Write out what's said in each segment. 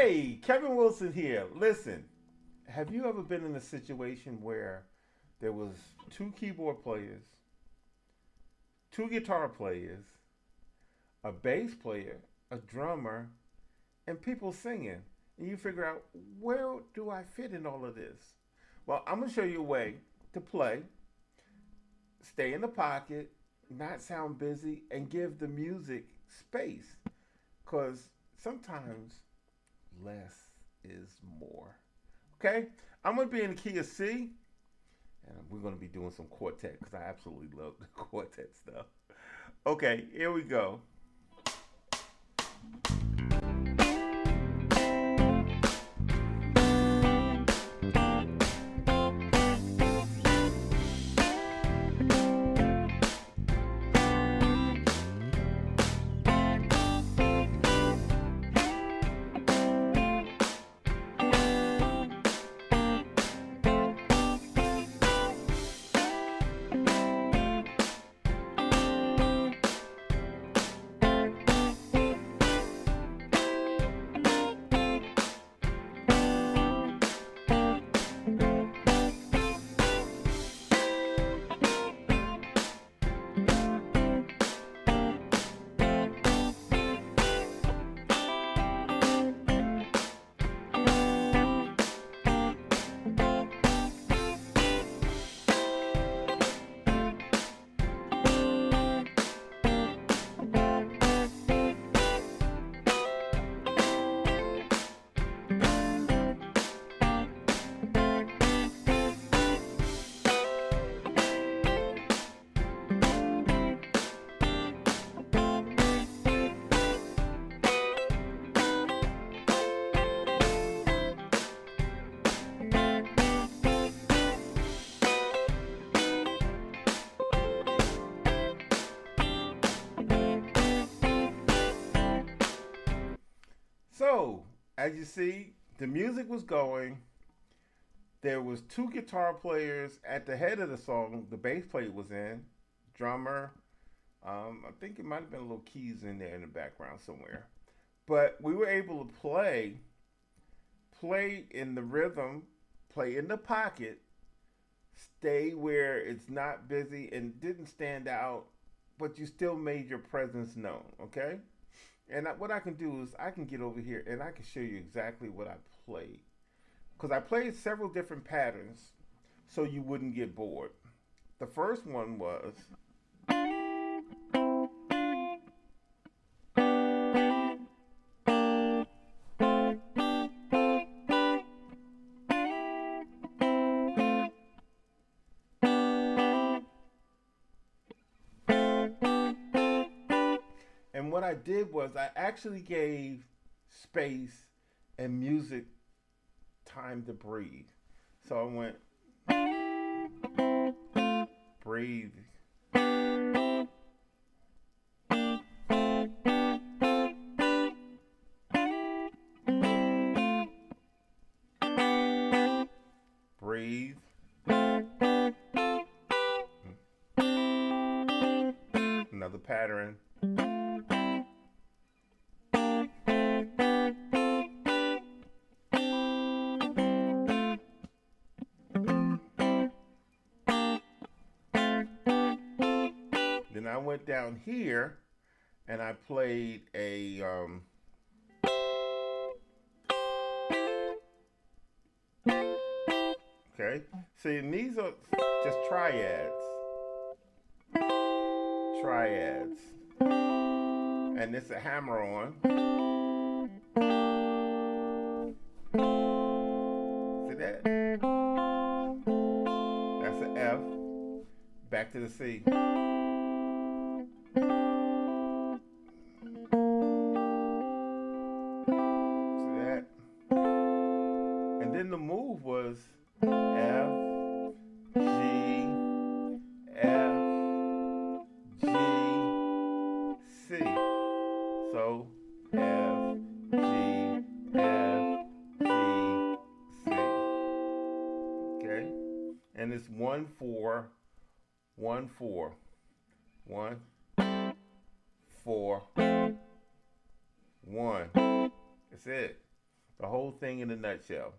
Hey, Kevin Wilson here. Listen, have you ever been in a situation where there was two keyboard players, two guitar players, a bass player, a drummer, and people singing, and you figure out where do I fit in all of this? Well, I'm gonna show you a way to play, stay in the pocket, not sound busy, and give the music space. Cause sometimes less is more. Okay? I'm gonna be in the key of C, and we're gonna be doing some quartet because I absolutely love the quartet stuff. Okay, here we go. So, as you see, the music was going. There was two guitar players at the head of the song. The bass player was in, drummer. I think it might have been a little keys in there in the background somewhere. But we were able to play in the rhythm, play in the pocket, stay where it's not busy and didn't stand out, but you still made your presence known. Okay. And what I can do is I can get over here and I can show you exactly what I played. Because I played several different patterns so you wouldn't get bored. The first one was and what I did was I actually gave space and music time to breathe. So I went breathe, breathe, another pattern. Then I went down here and I played a okay. See, and these are just triads, triads, and it's a hammer on. See that? That's an F. Back to the C. See that? And then the move was F, G, F, G, C. So F, G, F, G, C. Okay? And it's 1 4, 1 4, 1 4, 1. That's it. The whole thing in a nutshell.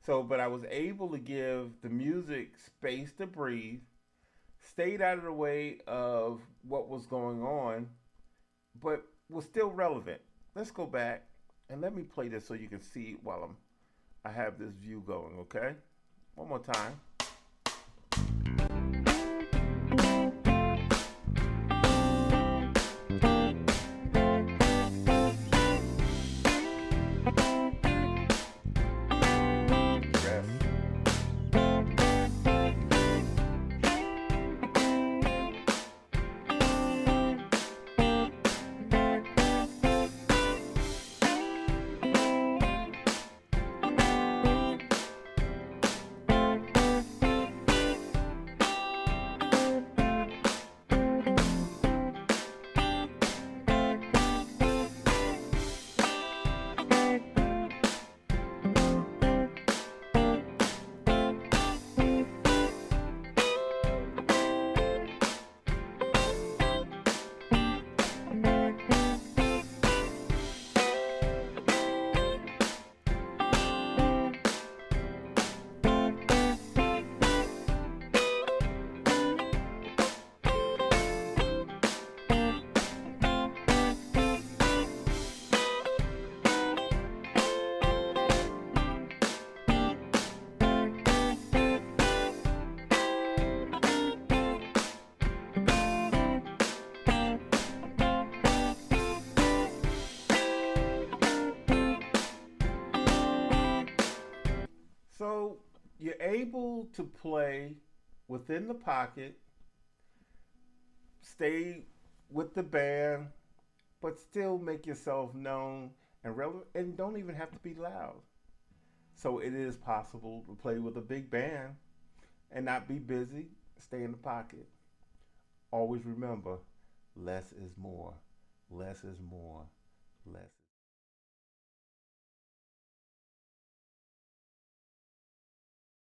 So, but I was able to give the music space to breathe, stayed out of the way of what was going on, but was still relevant. Let's go back and let me play this so you can see while I have this view going, okay? One more time. So you're able to play within the pocket, stay with the band, but still make yourself known and relevant, and don't even have to be loud. So it is possible to play with a big band and not be busy, stay in the pocket. Always remember, less is more, less is more, less.